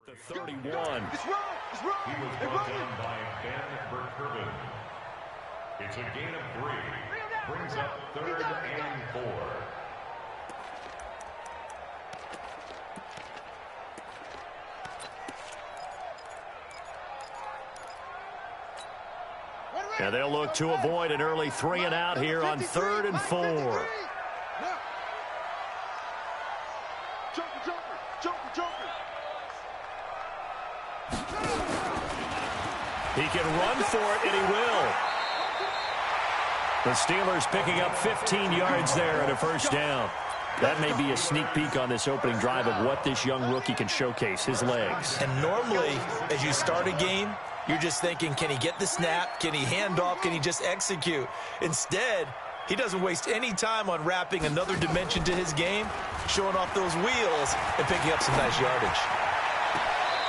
The 31. He was brought down by Ben Burkervin. It's a gain of 3. Brings up 3rd and 4. And they'll look to avoid an early 3 and out here on 3rd and 4. He can run for it, and he will. The Steelers picking up 15 yards there and a first down. That may be a sneak peek on this opening drive of what this young rookie can showcase, his legs. And normally, as you start a game, you're just thinking, can he get the snap? Can he hand off? Can he just execute? Instead, he doesn't waste any time on wrapping another dimension to his game, showing off those wheels, and picking up some nice yardage.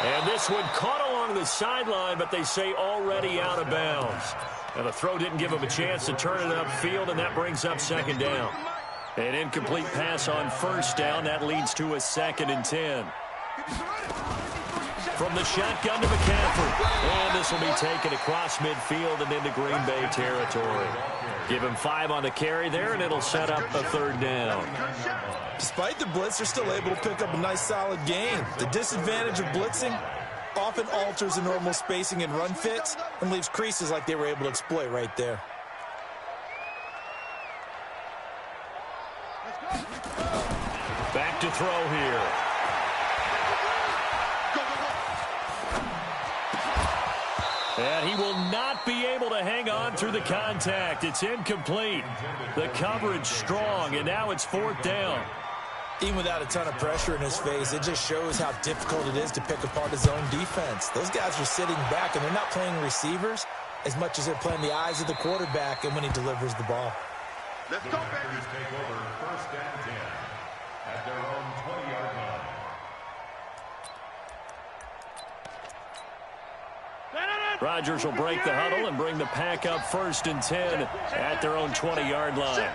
And this one caught along the sideline, but they say already out of bounds. And the throw didn't give him a chance to turn it upfield, and that brings up 2nd down. An incomplete pass on 1st down. That leads to a 2nd and 10. From the shotgun to McCaffrey. And this will be taken across midfield and into Green Bay territory. Give him 5 on the carry there, and it'll set up a 3rd down. Despite the blitz, they're still able to pick up a nice, solid gain. The disadvantage of blitzing often alters the normal spacing and run fits and leaves creases like they were able to exploit right there. Back to throw here. And he will not be able to hang on through the contact. It's incomplete. The coverage strong, and now it's 4th down. Even without a ton of pressure in his face, it just shows how difficult it is to pick apart his own defense. Those guys are sitting back, and they're not playing receivers as much as they're playing the eyes of the quarterback and when he delivers the ball. Let's go, baby. Take over 1st and 10 at their own 20-yard line. Rodgers will break the huddle and bring the pack up 1st and 10 at their own 20-yard line.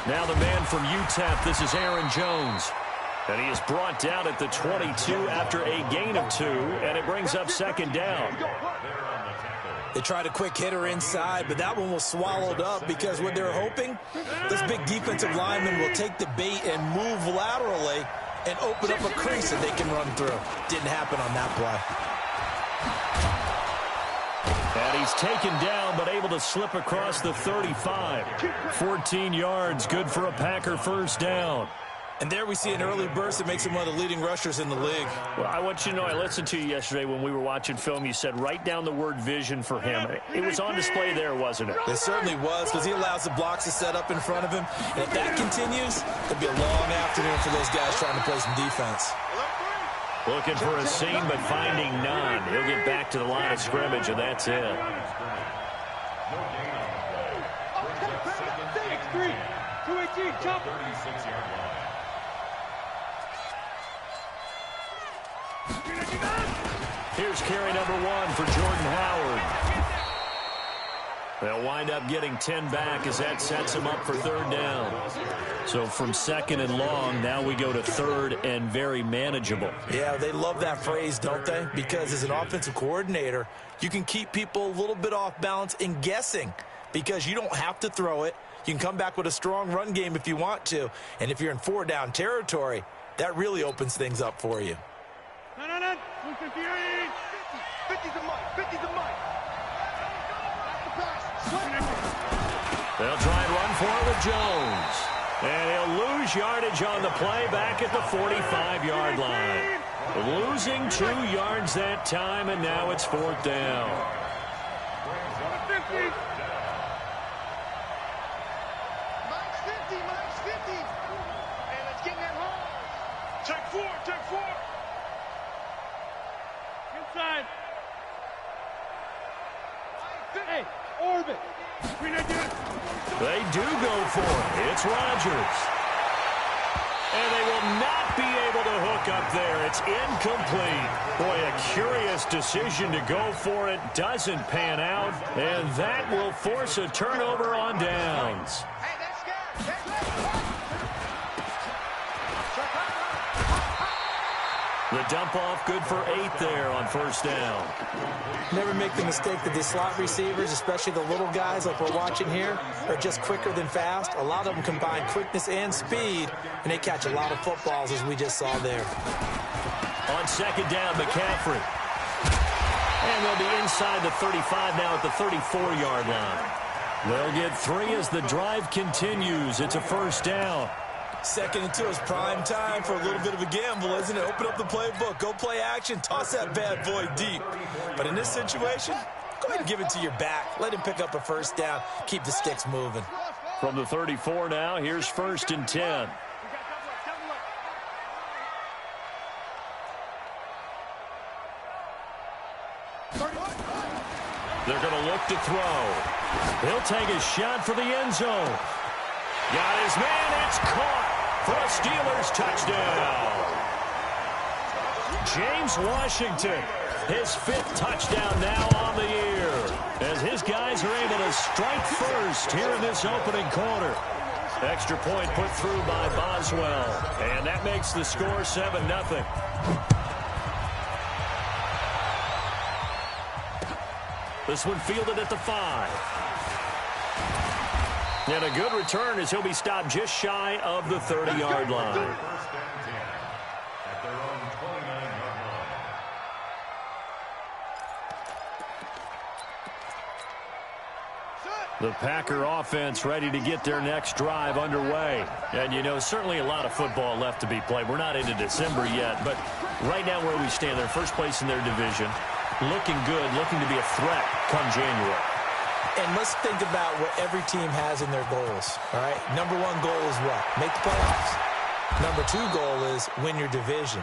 Now the man from UTEP, this is Aaron Jones. And he is brought down at the 22 after a gain of 2, and it brings up 2nd down. They tried a quick hitter inside, but that one was swallowed up because what they're hoping, this big defensive lineman will take the bait and move laterally and open up a crease that they can run through. Didn't happen on that play. And he's taken down, but able to slip across the 35. 14 yards, good for a Packer 1st down. And there we see an early burst that makes him one of the leading rushers in the league. Well, I want you to know, I listened to you yesterday when we were watching film. You said write down the word vision for him. It was on display there, wasn't it? It certainly was, because he allows the blocks to set up in front of him. And if that continues, it'll be a long afternoon for those guys trying to play some defense. Looking for a seam, but finding none. He'll get back to the line of scrimmage, and that's it. Here's carry number 1 for Jordan Howard. They'll wind up getting 10 back as that sets them up for 3rd down. So from 2nd and long, now we go to 3rd and very manageable. Yeah, they love that phrase, don't they? Because as an offensive coordinator, you can keep people a little bit off balance and guessing because you don't have to throw it. You can come back with a strong run game if you want to. And if you're in 4-down territory, that really opens things up for you. No. 50's a mic. They'll try and run for it with Jones. And he'll lose yardage on the play back at the 45-yard line. Losing 2 yards that time, and now it's 4th down. Mike's 50. And let's get that home. Take 4. Inside. Hey, orbit. They do go for it. It's Rodgers. And they will not be able to hook up there. It's incomplete. Boy, a curious decision to go for it. Doesn't pan out. And that will force a turnover on downs. The dump off good for 8 there on first down. Never make the mistake that the slot receivers, especially the little guys like we're watching here, are just quicker than fast. A lot of them combine quickness and speed, and they catch a lot of footballs, as we just saw there. On second down, McCaffrey. And they'll be inside the 35 now at the 34-yard line. They'll get 3 as the drive continues. It's a first down. 2nd and 2 is prime time for a little bit of a gamble, isn't it? Open up the playbook, go play action, toss that bad boy deep. But in this situation, go ahead and give it to your back. Let him pick up a first down. Keep the sticks moving. From the 34 now, here's 1st and 10. They're going to look to throw. He'll take a shot for the end zone. Got his man. It's caught for a Steelers touchdown. James Washington, his 5th touchdown now on the year, as his guys are able to strike first here in this opening quarter. Extra point put through by Boswell, and that makes the score 7-0. This one fielded at the 5. And a good return as he'll be stopped just shy of the 30-yard line. First and 10 at their own 29-yard line. The Packer offense ready to get their next drive underway. And, you know, certainly a lot of football left to be played. We're not into December yet, but right now where we stand, they're first place in their division. Looking good, looking to be a threat come January. And let's think about what every team has in their goals, all right? Number 1 goal is what? Make the playoffs. Number 2 goal is win your division.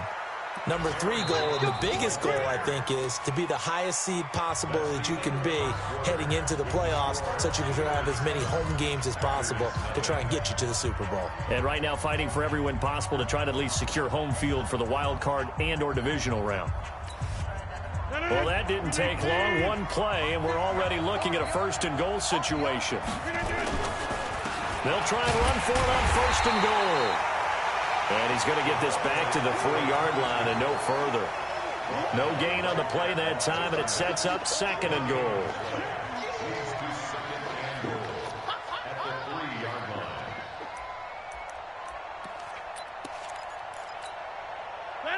Number 3 goal, and the biggest goal, I think, is to be the highest seed possible that you can be heading into the playoffs so that you can have as many home games as possible to try and get you to the Super Bowl. And right now fighting for every win possible to try to at least secure home field for the wild card and or divisional round. Well, that didn't take long. One play, and we're already looking at a 1st and goal situation. They'll try and run for it on 1st and goal. And he's going to get this back to the 3-yard line and no further. No gain on the play that time, and it sets up 2nd and goal.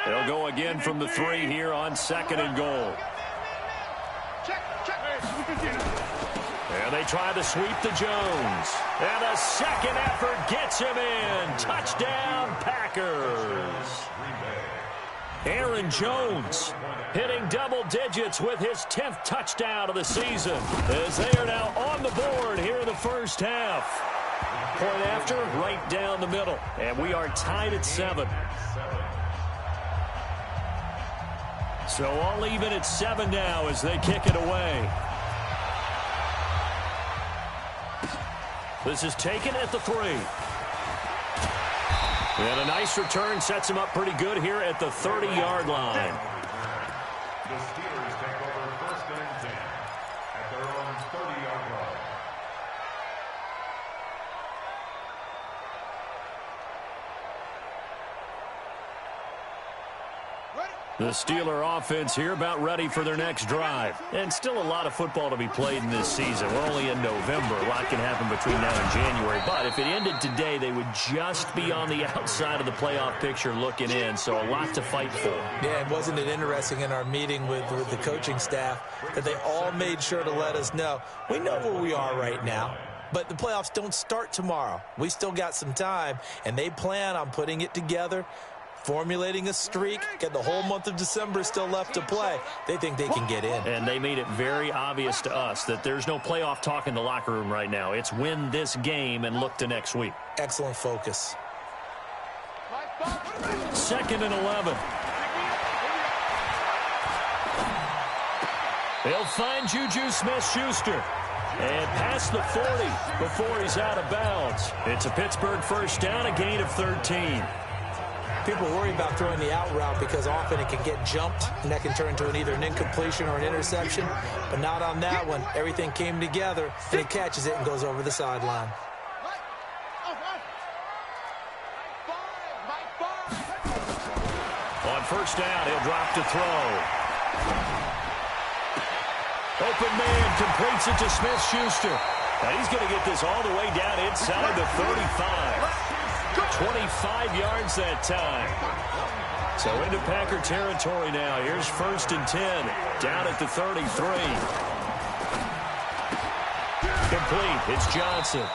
They'll go again from the 3 here on 2nd and goal. And they try to sweep to Jones. And a second effort gets him in. Touchdown, Packers. Aaron Jones hitting double digits with his 10th touchdown of the season, as they are now on the board here in the first half. Point after, right down the middle. And we are tied at 7. So all even at 7 now as they kick it away. This is taken at the 3. And a nice return sets him up pretty good here at the 30-yard line. The Steelers take over 1st and 10 at their own 30-yard line. The Steeler offense here about ready for their next drive. And still a lot of football to be played in this season. We're only in November. A lot can happen between now and January. But if it ended today, they would just be on the outside of the playoff picture looking in. So a lot to fight for. Yeah, and wasn't it interesting in our meeting with the coaching staff that they all made sure to let us know, we know where we are right now. But the playoffs don't start tomorrow. We still got some time, and they plan on putting it together, formulating a streak, got the whole month of December still left to play. They think they can get in. And they made it very obvious to us that there's no playoff talk in the locker room right now. It's win this game and look to next week. Excellent focus. 2nd and 11. They'll find Juju Smith-Schuster. And past the 40 before he's out of bounds. It's a Pittsburgh first down, a gain of 13. People worry about throwing the out route because often it can get jumped, and that can turn into either an incompletion or an interception. But not on that one. Everything came together, and he catches it and goes over the sideline. On first down. He'll drop to throw. Open man completes it to Smith-Schuster. Now he's going to get this all the way down inside the 35. 25 yards that time. So into Packer territory now. Here's 1st and 10. Down at the 33. Complete. It's Johnson.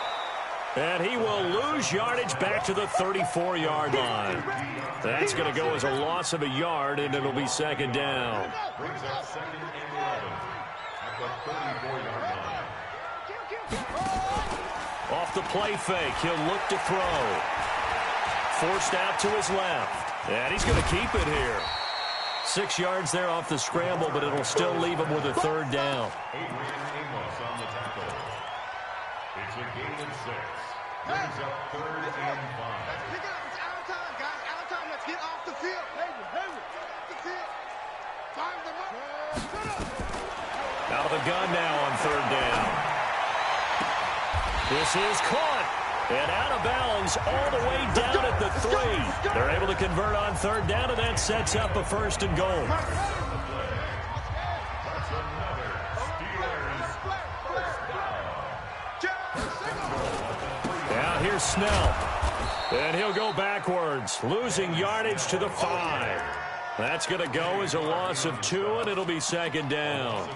And he will lose yardage back to the 34-yard line. That's going to go as a loss of a yard, and it'll be 2nd down. Brings up 2nd and 11 at the 34-yard line. Off the play fake, he'll look to throw. Forced out to his left. And he's going to keep it here. 6 yards there off the scramble, but it'll still leave him with a 3rd down. Adrian Amos on the tackle. It's a gain of 6. Brings up 3rd and 5. Pick it up. It's out of time, guys. Out of time. Let's get off the field. Henry. Off the field. Fire them up. Out of the gun now on 3rd down. This is caught. And out of bounds all the way down at the 3. They're able to convert on 3rd down, and that sets up a 1st and goal. That's another Steelers first down. Now here's Snell. And he'll go backwards, losing yardage to the 5. That's going to go as a loss of 2, and it'll be 2nd down.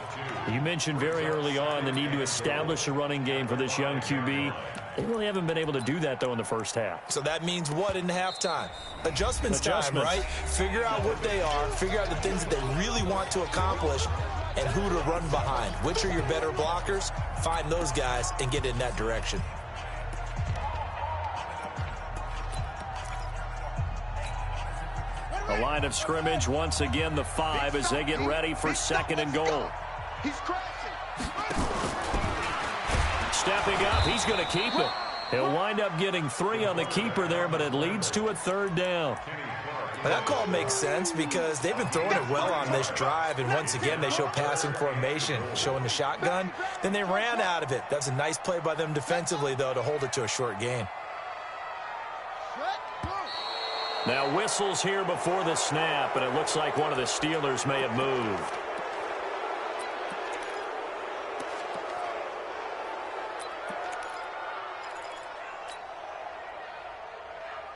You mentioned very early on the need to establish a running game for this young QB. They really haven't been able to do that, though, in the first half. So that means what in halftime? Adjustments time, right? Figure out what they are, figure out the things that they really want to accomplish, and who to run behind. Which are your better blockers? Find those guys and get in that direction. The line of scrimmage, once again, the 5 as they get ready for 2nd and goal. He's crashing. Stepping up, he's going to keep it. He'll wind up getting 3 on the keeper there, but it leads to a 3rd down. Well, that call makes sense because they've been throwing it well on this drive, and once again, they show passing formation, showing the shotgun. Then they ran out of it. That's a nice play by them defensively, though, to hold it to a short gain. Now whistles here before the snap, and it looks like one of the Steelers may have moved.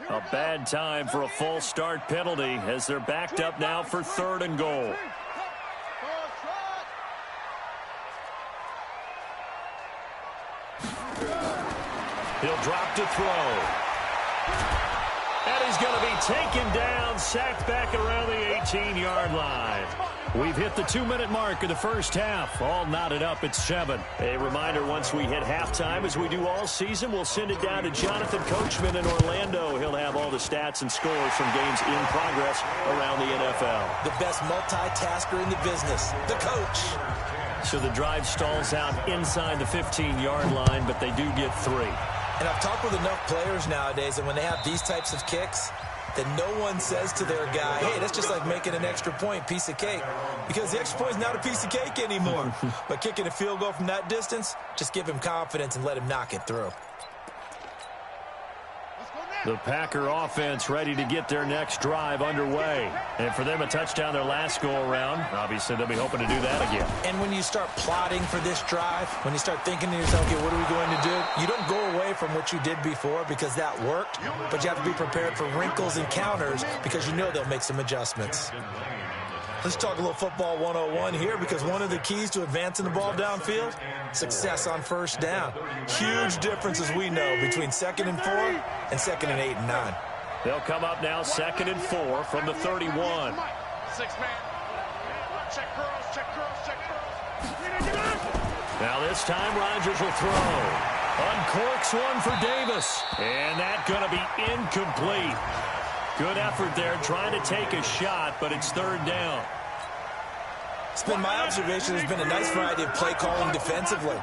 A bad time for a false start penalty as they're backed up now for 3rd and goal. He'll drop to throw. And he's going to be taken down, sacked back around the 18-yard line. We've hit the 2-minute mark of the first half. All knotted up at 7. A reminder, once we hit halftime, as we do all season, we'll send it down to Jonathan Coachman in Orlando. He'll have all the stats and scores from games in progress around the NFL. The best multitasker in the business, the coach. So the drive stalls out inside the 15-yard line, but they do get 3. And I've talked with enough players nowadays that when they have these types of kicks, that no one says to their guy, hey, that's just like making an extra point, piece of cake. Because the extra point is not a piece of cake anymore. But kicking a field goal from that distance, just give him confidence and let him knock it through. The Packer offense ready to get their next drive underway. And for them, a touchdown their last go-around. Obviously, they'll be hoping to do that again. And when you start plotting for this drive, when you start thinking to yourself, okay, what are we going to do? You don't go away from what you did before because that worked, but you have to be prepared for wrinkles and counters because you know they'll make some adjustments. Let's talk a little football 101 here because one of the keys to advancing the ball downfield, success on 1st down. Huge difference, as we know, between 2nd and 4 and 2nd and 8 and 9. They'll come up now 2nd and 4 from the 31. 6-man. Check girls, check girls, check girls. Now this time Rodgers will throw. Uncorks one for Davis. And that's going to be incomplete. Good effort there trying to take a shot, but it's 3rd down. It's been my observation there's been a nice variety of play calling defensively.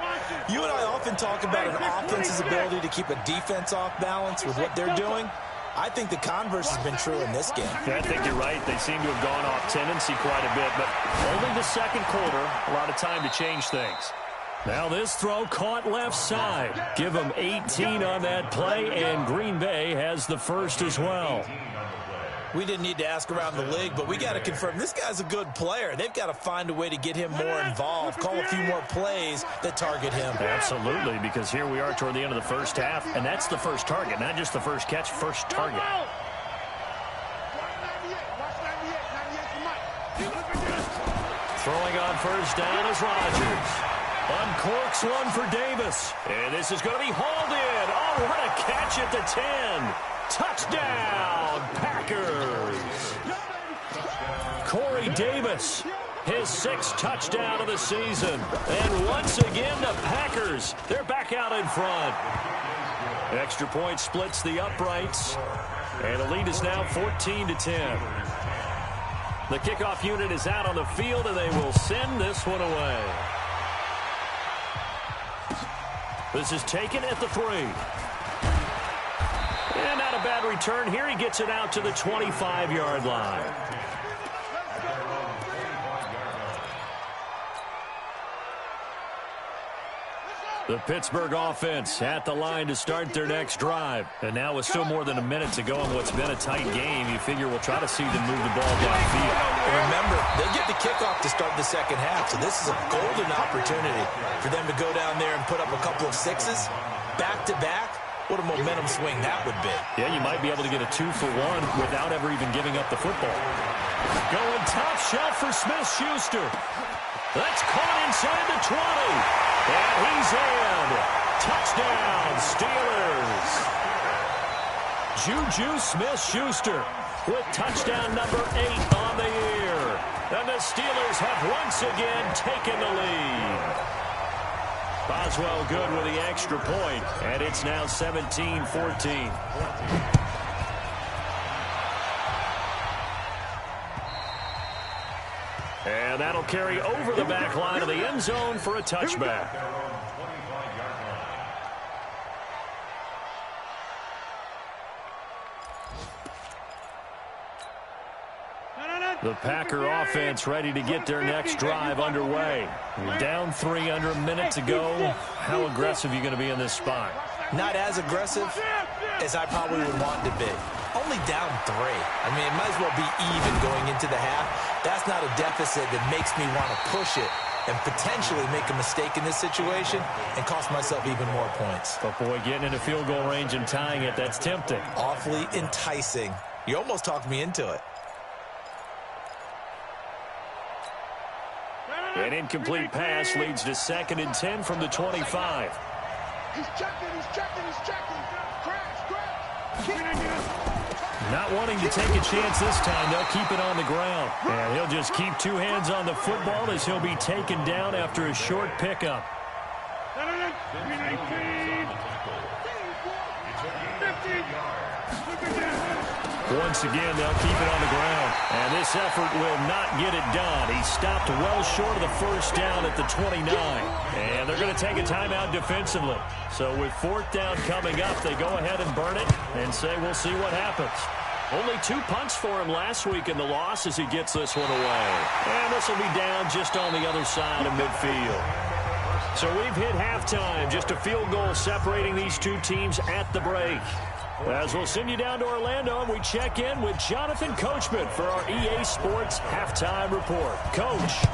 You and I often talk about an offense's ability to keep a defense off balance with what they're doing. I think the converse has been true in this game. Yeah, I think you're right. They seem to have gone off tendency quite a bit, but only the 2nd quarter, a lot of time to change things. Now this throw caught left side. Give them 18 on that play, and Green Bay has the first as well. We didn't need to ask around the league, but we got to confirm this guy's a good player. They've got to find a way to get him more involved, call a few more plays that target him. Absolutely, because here we are toward the end of the first half, and that's the first target, not just the first catch, first target. Throwing on first down is Rodgers. Uncorks one for Davis. And this is going to be hauled in. Oh, what a catch at the 10. Touchdown, Packers. Corey Davis, his 6th touchdown of the season. And once again, the Packers, they're back out in front. Extra point splits the uprights. And the lead is now 14-10. The kickoff unit is out on the field, and they will send this one away. This is taken at the 3. And not a bad return here. He gets it out to the 25-yard line. The Pittsburgh offense at the line to start their next drive. And now with still more than a minute to go in what's been a tight game, you figure we'll try to see them move the ball downfield. And remember, they get the kickoff to start the second half, so this is a golden opportunity for them to go down there and put up a couple of 6s back-to-back. What a momentum swing that would be. Yeah, you might be able to get a 2-for-1 without ever even giving up the football. Going top shelf for Smith-Schuster. That's caught inside the 20. And he's in. Touchdown, Steelers. Juju Smith-Schuster with touchdown number 8 on the year. And the Steelers have once again taken the lead. Boswell good with the extra point, and it's now 17-14. And that'll carry over the back line of the end zone for a touchback. The Packer offense ready to get their next drive underway. Down 3 under a minute to go. How aggressive are you going to be in this spot? Not as aggressive as I probably would want to be. Only down 3. I mean, it might as well be even going into the half. That's not a deficit that makes me want to push it and potentially make a mistake in this situation and cost myself even more points. But boy, getting into field goal range and tying it, that's tempting. Awfully enticing. You almost talked me into it. An incomplete pass leads to 2nd and 10 from the 25. He's checking. Not wanting to take a chance this time. They'll keep it on the ground. And he'll just keep 2 hands on the football as he'll be taken down after a short pickup. Once again, they'll keep it on the ground. And this effort will not get it done. He stopped well short of the first down at the 29. And they're going to take a timeout defensively. So with 4th down coming up, they go ahead and burn it and say we'll see what happens. Only 2 punts for him last week in the loss as he gets this one away. And this will be down just on the other side of midfield. So we've hit halftime. Just a field goal separating these 2 teams at the break. As we'll send you down to Orlando, and we check in with Jonathan Coachman for our EA Sports Halftime Report. Coach.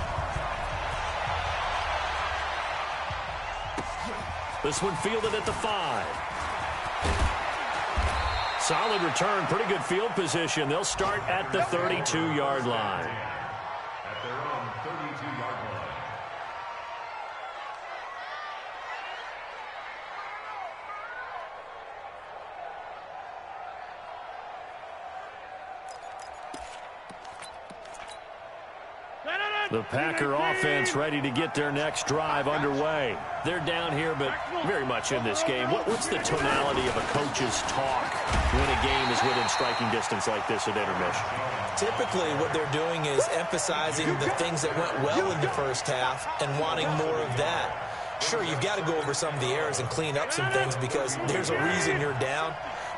This one fielded at the 5. Solid return, pretty good field position. They'll start at the 32-yard line. At their own 32-yard line. The Packer offense ready to get their next drive underway. They're down here, but very much in this game. What's the tonality of a coach's talk when a game is within striking distance like this at intermission? Typically, what they're doing is emphasizing the things that went well in the first half and wanting more of that. Sure, you've got to go over some of the errors and clean up some things because there's a reason you're down.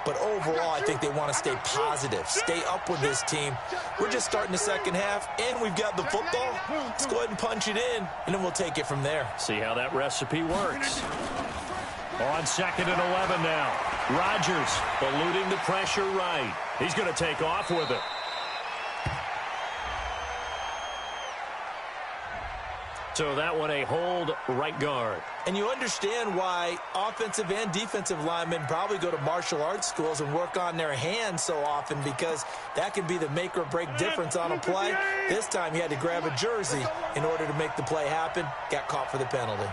But overall, I think they want to stay positive, stay up with this team. We're just starting the second half, and we've got the football. Let's go ahead and punch it in, and then we'll take it from there. See how that recipe works. On 2nd and 11 now. Rodgers eluding the pressure right. He's going to take off with it. So that one a hold right guard. And you understand why offensive and defensive linemen probably go to martial arts schools and work on their hands so often, because that can be the make or break difference on a play. This time he had to grab a jersey in order to make the play happen. Got caught for the penalty.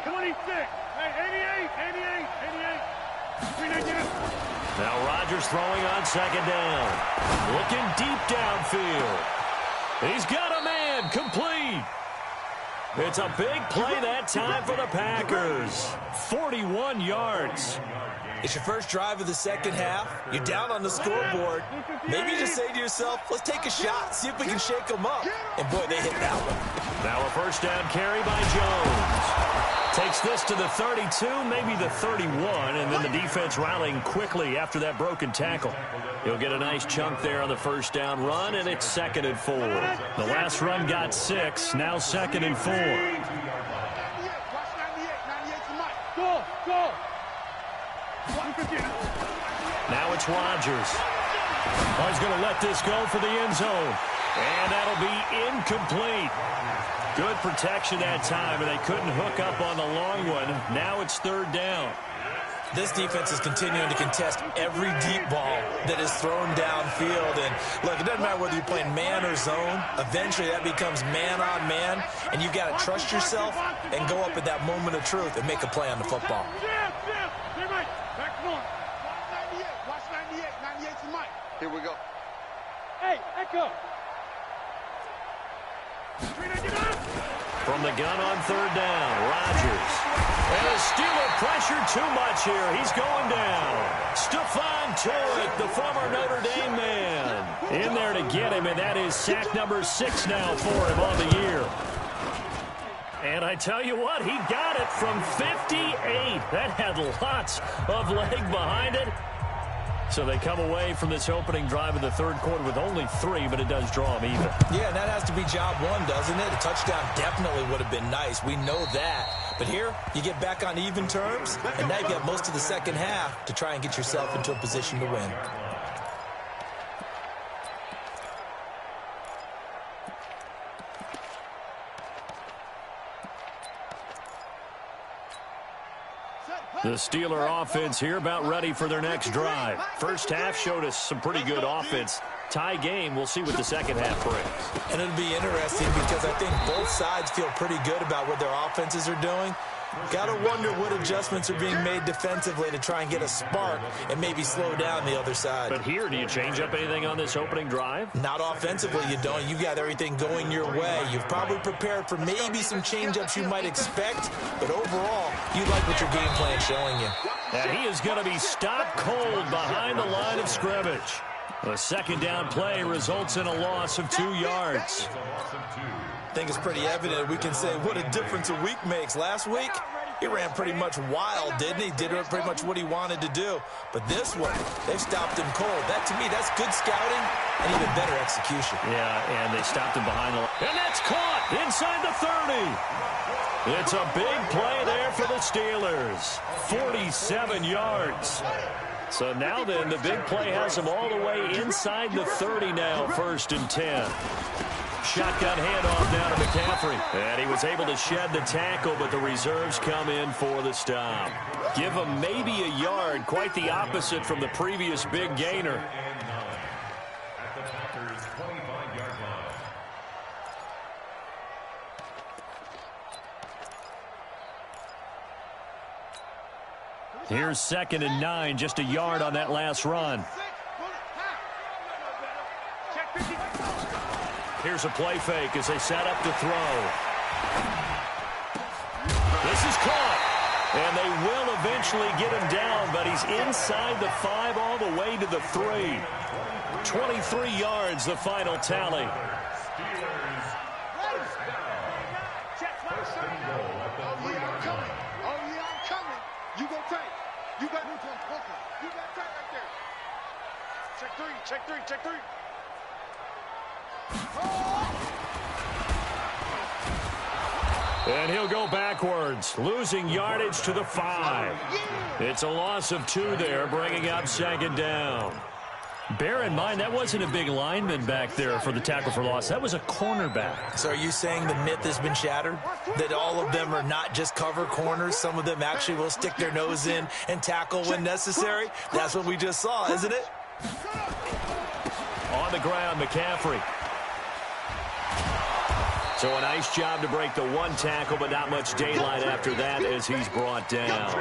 26. Hey, 88. Now Rodgers throwing on second down. Looking deep downfield. He's got a man, complete. It's a big play that time for the Packers. 41 yards. It's your first drive of the second half. You're down on the scoreboard. Maybe you just say to yourself, let's take a shot, see if we can shake them up. And boy, they hit that one. Now a first down carry by Jones. Takes this to the 32, maybe the 31, and then the defense rallying quickly after that broken tackle. He'll get a nice chunk there on the first down run, and it's 2nd and 4. The last run got 6, now 2nd and 4. Now it's Rodgers. Oh, he's going to let this go for the end zone, and that'll be incomplete. Good protection that time, and they couldn't hook up on the long one. Now it's 3rd down. This defense is continuing to contest every deep ball that is thrown downfield. And look, it doesn't matter whether you're playing man or zone. Eventually that becomes man on man, and you've got to trust yourself and go up at that moment of truth and make a play on the football. Watch 98. 98 to Mike. Here we go. Hey, Echo. From the gun on 3rd down, Rodgers. And a Steeler pressure too much here. He's going down. Stephon Tuitt, the former Notre Dame man, in there to get him, and that is sack number 6 now for him on the year. And I tell you what, he got it from 58. That had lots of leg behind it. So they come away from this opening drive in the 3rd quarter with only 3, but it does draw them even. Yeah, and that has to be job 1, doesn't it? A touchdown definitely would have been nice. We know that. But here, you get back on even terms, and now you got most of the second half to try and get yourself into a position to win. The Steeler offense here about ready for their next drive. First half showed us some pretty good offense. Tie game, we'll see what the second half brings. And it'll be interesting because I think both sides feel pretty good about what their offenses are doing. Got to wonder what adjustments are being made defensively to try and get a spark and maybe slow down the other side. But here, do you change up anything on this opening drive? Not offensively, you don't. You got everything going your way. You've probably prepared for maybe some change-ups you might expect, but overall, you like what your game plan is showing you. And he is going to be stopped cold behind the line of scrimmage. The second down play results in a loss of 2 yards. I think it's pretty evident. We can say what a difference a week makes. Last week, he ran pretty much wild, didn't he? Did pretty much what he wanted to do. But this one, they've stopped him cold. That, to me, that's good scouting and even better execution. Yeah, and they stopped him behind the line. And that's caught inside the 30. It's a big play there for the Steelers. 47 yards. So now then, the big play has them all the way inside the 30 now, 1st and 10. Shotgun handoff down to McCaffrey. And he was able to shed the tackle, but the reserves come in for the stop. Give him maybe a yard, quite the opposite from the previous big gainer. At the Packers' 25-yard line. Here's 2nd and 9, just a yard on that last run. Here's a play fake as they set up to throw. This is caught. And they will eventually get him down, but he's inside the 5 all the way to the 3. 23 yards, the final tally. Check three. And he'll go backwards, losing yardage to the 5. It's a loss of 2 there, bringing up 2nd down. Bear in mind, that wasn't a big lineman back there for the tackle for loss. That was a cornerback. So are you saying the myth has been shattered? That all of them are not just cover corners? Some of them actually will stick their nose in and tackle when necessary? That's what we just saw, isn't it? On the ground, McCaffrey. So a nice job to break the 1 tackle, but not much daylight after that as he's brought down.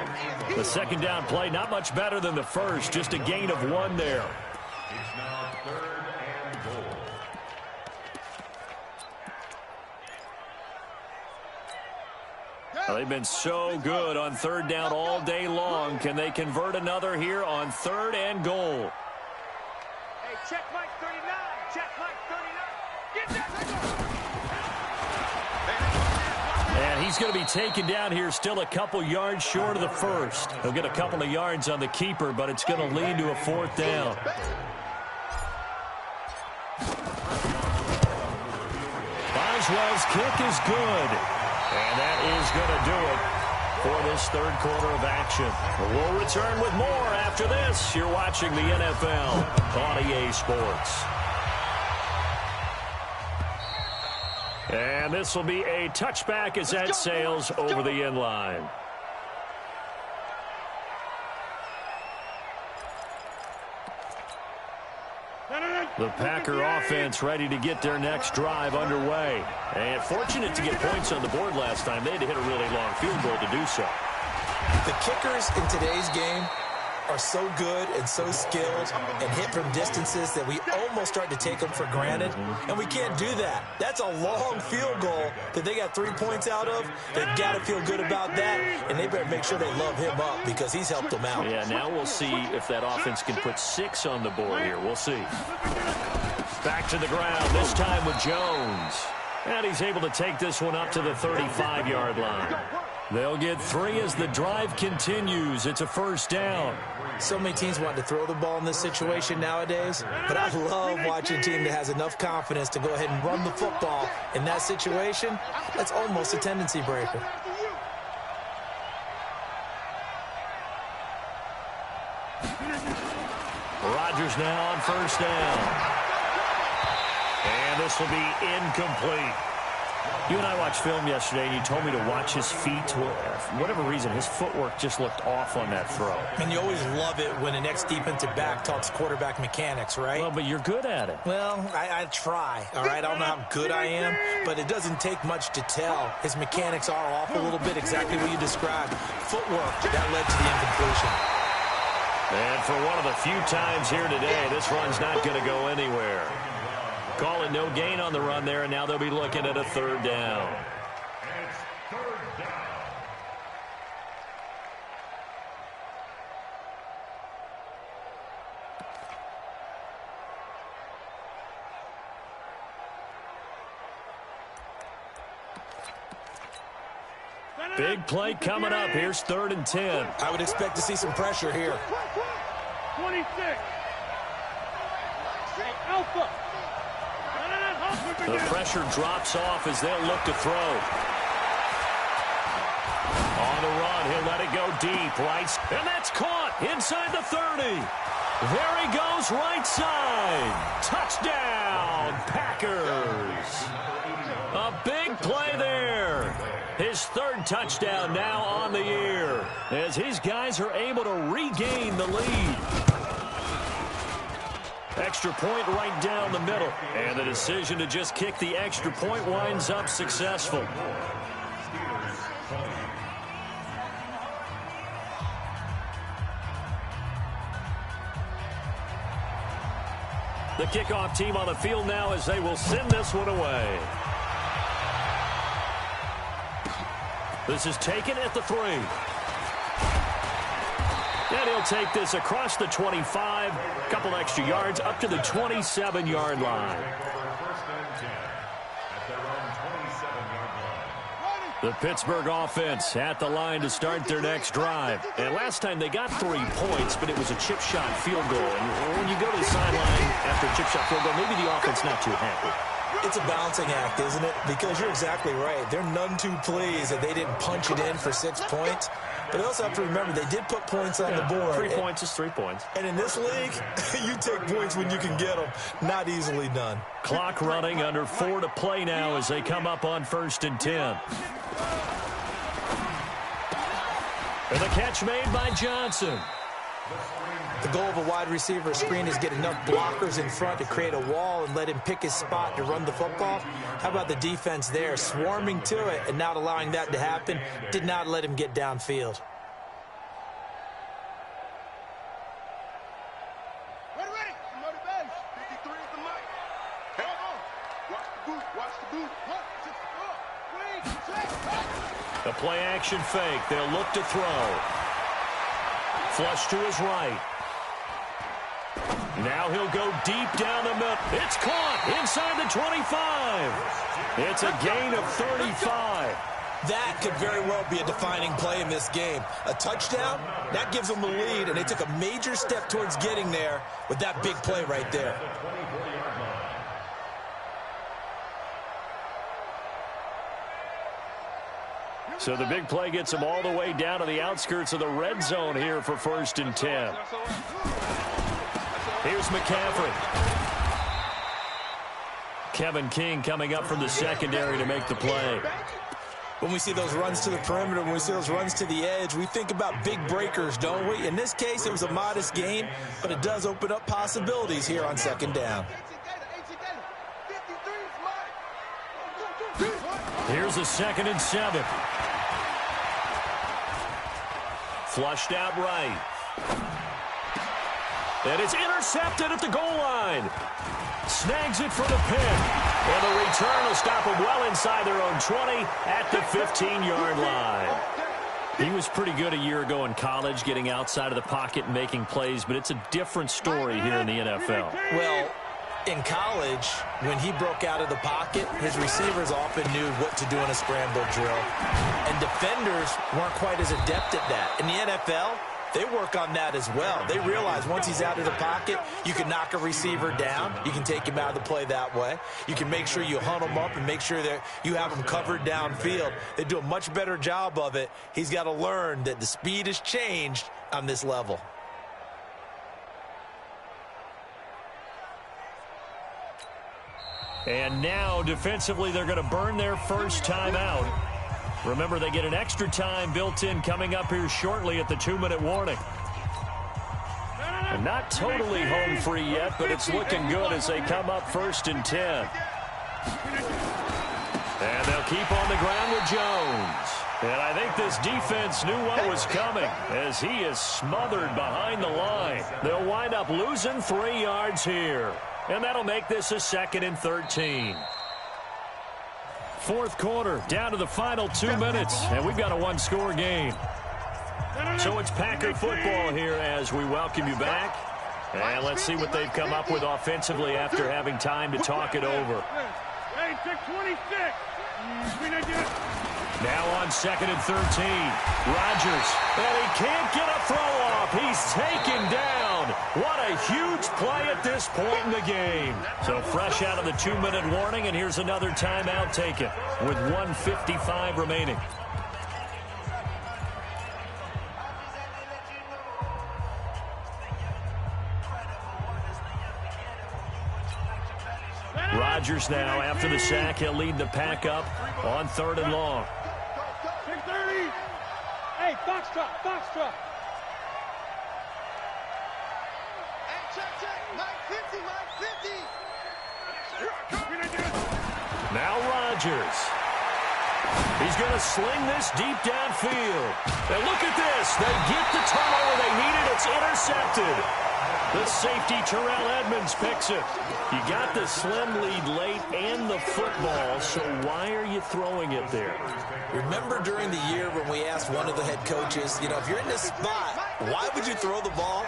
The 2nd down play, not much better than the first, just a gain of 1 there. It's now 3rd and goal. Well, they've been so good on 3rd down all day long. Can they convert another here on 3rd and goal? Hey, check Mike 39. Check Mike 39. Get that. And he's going to be taken down here still a couple yards short of the first. He'll get a couple of yards on the keeper, but it's going to lead to a 4th down. Boswell's kick is good. And that is going to do it for this 3rd quarter of action. We'll return with more after this. You're watching the NFL on EA Sports. And this will be a touchback as that sails over the end line. The Packer offense ready to get their next drive underway. And fortunate to get points on the board last time. They had to hit a really long field goal to do so. The kickers in today's game are so good and so skilled and hit from distances that we almost start to take them for granted, and we can't do that. That's a long field goal that they got 3 points out of. They've got to feel good about that, and they better make sure they love him up because he's helped them out. Yeah, now we'll see if that offense can put 6 on the board here. We'll see. Back to the ground, this time with Jones. And he's able to take this one up to the 35-yard line. They'll get 3 as the drive continues. It's a 1st down. So many teams want to throw the ball in this situation nowadays, but I love watching a team that has enough confidence to go ahead and run the football in that situation. That's almost a tendency breaker. Rodgers now on 1st down. And this will be incomplete. You and I watched film yesterday, and you told me to watch his feet. For whatever reason, his footwork just looked off on that throw. And you always love it when an ex-defensive back talks quarterback mechanics, right? Well, but you're good at it. Well, I try, all right? I don't know how good I am, but it doesn't take much to tell. His mechanics are off a little bit, exactly what you described. Footwork, that led to the incompletion. And for one of the few times here today, this run's not going to go anywhere. Call it no gain on the run there, and now they'll be looking at a 3rd down. And it's 3rd down. Big play coming up. Here's 3rd and 10. I would expect to see some pressure here. 26. Hey, Alpha. The pressure drops off as they'll look to throw. On the run, he'll let it go deep. Right, and that's caught inside the 30. There he goes, right side. Touchdown, Packers. A big play there. His 3rd touchdown now on the year as his guys are able to regain the lead. Extra point right down the middle. And the decision to just kick the extra point winds up successful. The kickoff team on the field now as they will send this one away. This is taken at the 3. And he'll take this across the 25, a couple extra yards up to the 27-yard line. The Pittsburgh offense at the line to start their next drive. And last time they got 3 points, but it was a chip shot field goal. And when you go to the sideline after a chip shot field goal, maybe the offense not too happy. It's a balancing act, isn't it? Because you're exactly right. They're none too pleased that they didn't punch it in for 6 points. But they also have to remember they did put points on the board. 3 points is 3 points. And in this league, you take points when you can get them. Not easily done. Clock running, under 4 to play now as they come up on 1st and 10. And the catch made by Johnson. The goal of a wide receiver screen is get enough blockers in front to create a wall and let him pick his spot to run the football. How about the defense there, swarming to it and not allowing that to happen? Did not let him get downfield. Ready. Motivation. 53 is the mic. Hold on. Watch the boot. Watch the boot. 1, 6, 4, 3, 6. The play action fake. They'll look to throw. Flush to his right. Now he'll go deep down the middle. It's caught inside the 25. It's a gain of 35. That could very well be a defining play in this game. A touchdown, that gives them the lead, and they took a major step towards getting there with that big play right there. So the big play gets them all the way down to the outskirts of the red zone here for 1st and 10. Here's McCaffrey. Kevin King coming up from the secondary to make the play. When we see those runs to the perimeter, when we see those runs to the edge, we think about big breakers, don't we? In this case, it was a modest gain, but it does open up possibilities here on 2nd down. Here's a 2nd and 7. Flushed out right. And it's intercepted at the goal line. Snags it for the pick. And the return will stop them well inside their own 20 at the 15-yard line. He was pretty good a year ago in college, getting outside of the pocket and making plays, but it's a different story here in the NFL. Well, in college, when he broke out of the pocket, his receivers often knew what to do in a scramble drill. And defenders weren't quite as adept at that. In the NFL, they work on that as well. They realize once he's out of the pocket, you can knock a receiver down. You can take him out of the play that way. You can make sure you hunt him up and make sure that you have him covered downfield. They do a much better job of it. He's got to learn that the speed has changed on this level. And now, defensively, they're going to burn their first timeout. Remember, they get an extra time built in coming up here shortly at the 2-minute warning. And not totally home free yet, but it's looking good as they come up 1st and 10. And they'll keep on the ground with Jones. And I think this defense knew what was coming as he is smothered behind the line. They'll wind up losing 3 yards here. And that'll make this a 2nd and 13. 4th quarter, down to the final 2 minutes, and we've got a 1-score game. So it's Packer football here as we welcome you back. And let's see what they've come up with offensively after having time to talk it over. Hey, pick 26. Now on 2nd and 13. Rodgers, and he can't get a throw off. He's taken down. What a huge play at this point in the game. So fresh out of the 2-minute warning, and here's another timeout taken with 1:55 remaining. Rodgers now, after the sack, he'll lead the pack up on 3rd and long. 6:30. Hey, Foxtrot. Hey, check. Mike 50. Now Rodgers. He's going to sling this deep downfield. And look at this. They get the turnover they needed. It's intercepted. The safety, Terrell Edmonds, picks it. You got the slim lead late and the football, so why are you throwing it there? Remember during the year when we asked one of the head coaches, if you're in this spot, why would you throw the ball?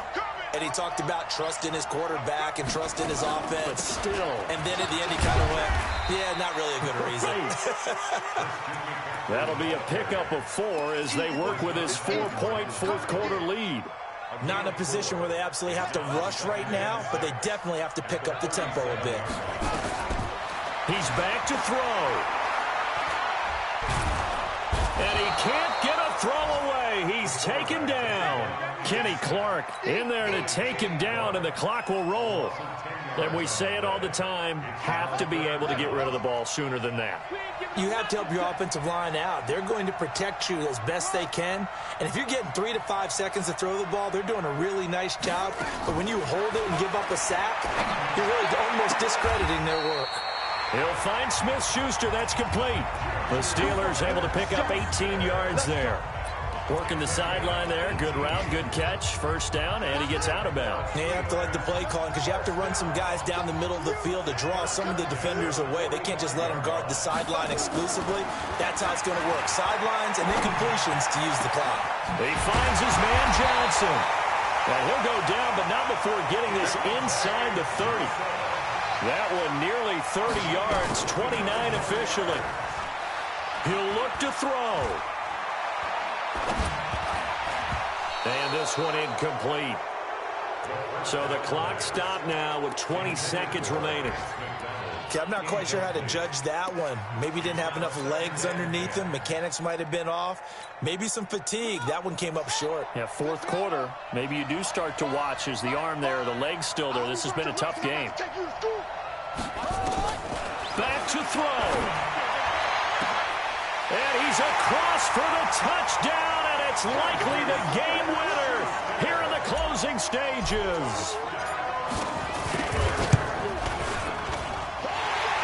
And he talked about trusting his quarterback and trusting his offense. But still. And then at the end he kind of went, yeah, not really a good reason. That'll be a pickup of 4 as they work with his 4-point 4th quarter lead. Not in a position where they absolutely have to rush right now, but they definitely have to pick up the tempo a bit. He's back to throw. And he can't get a throw away. He's taken down. Kenny Clark in there to take him down, and the clock will roll. And we say it all the time, have to be able to get rid of the ball sooner than that. You have to help your offensive line out. They're going to protect you as best they can. And if you're getting 3 to 5 seconds to throw the ball, they're doing a really nice job. But when you hold it and give up a sack, you're really almost discrediting their work. He'll find Smith-Schuster. That's complete. The Steelers able to pick up 18 yards there. Working the sideline there. Good route, good catch. First down, and he gets out of bounds. You have to let the play call because you have to run some guys down the middle of the field to draw some of the defenders away. They can't just let them guard the sideline exclusively. That's how it's going to work. Sidelines and then completions to use the clock. He finds his man Johnson. Well, he'll go down, but not before getting this inside the 30. That one nearly 30 yards, 29 officially. He'll look to throw. And this one incomplete. So the clock stopped now with 20 seconds remaining. Okay, I'm not quite sure how to judge that one. Maybe he didn't have enough legs underneath him. Mechanics might have been off. Maybe some fatigue. That one came up short. Yeah, fourth quarter. Maybe you do start to watch as the arm there, the leg's still there. This has been a tough game. Back to throw. And he's across for the touchdown, and it's likely the game winner here in the closing stages.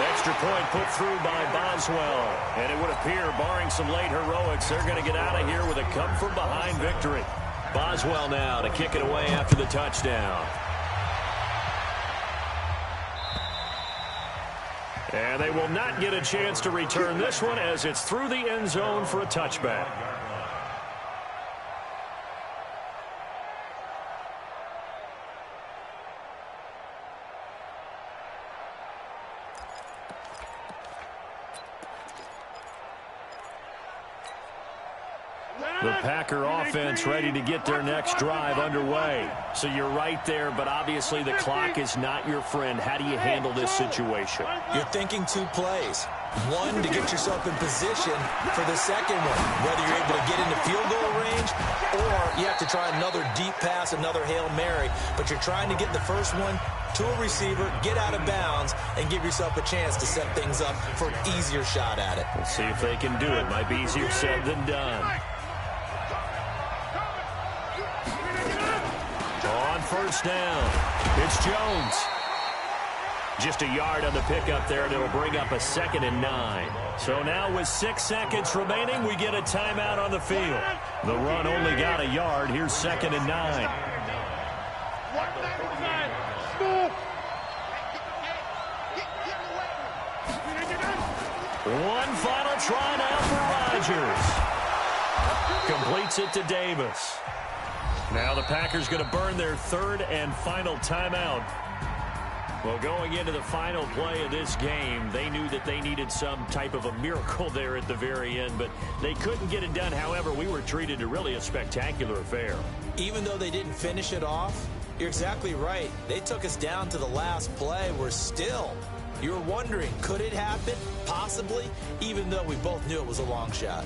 Extra point put through by Boswell. And it would appear, barring some late heroics, they're going to get out of here with a come-from-behind victory. Boswell now to kick it away after the touchdown. And they will not get a chance to return this one as it's through the end zone for a touchback. The Packer offense ready to get their next drive underway. So you're right there, but obviously the clock is not your friend. How do you handle this situation? You're thinking 2 plays. One, to get yourself in position for the second one, whether you're able to get into field goal range or you have to try another deep pass, another Hail Mary. But you're trying to get the first one to a receiver, get out of bounds, and give yourself a chance to set things up for an easier shot at it. We'll see if they can do it. Might be easier said than done. On first down, it's Jones. Just a yard on the pickup there, and it'll bring up a 2nd and 9. So now with 6 seconds remaining, we get a timeout on the field. The run only got a yard. Here's 2nd and 9. One final try now for Rodgers. Completes it to Davis. Now the Packers going to burn their 3rd and final timeout. Well, going into the final play of this game, they knew that they needed some type of a miracle there at the very end, but they couldn't get it done. However, we were treated to really a spectacular affair. Even though they didn't finish it off, you're exactly right. They took us down to the last play. We're still, you were wondering, could it happen? Possibly, even though we both knew it was a long shot.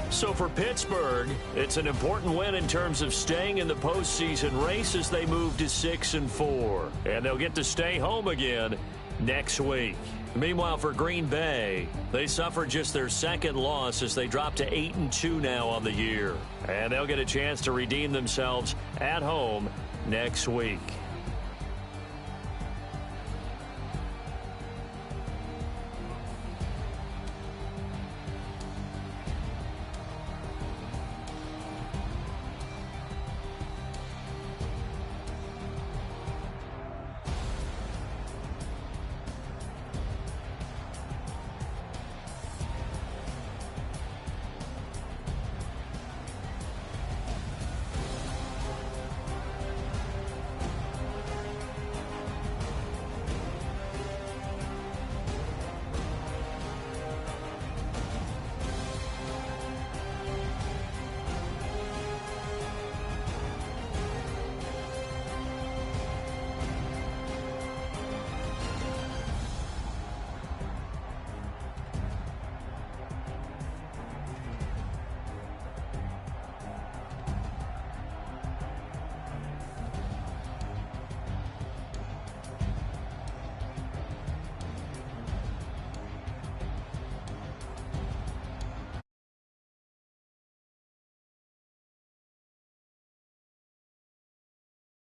So for Pittsburgh, it's an important win in terms of staying in the postseason race as they move to 6-4. And they'll get to stay home again next week. Meanwhile, for Green Bay, they suffered just their 2nd loss as they drop to 8-2 now on the year. And they'll get a chance to redeem themselves at home next week.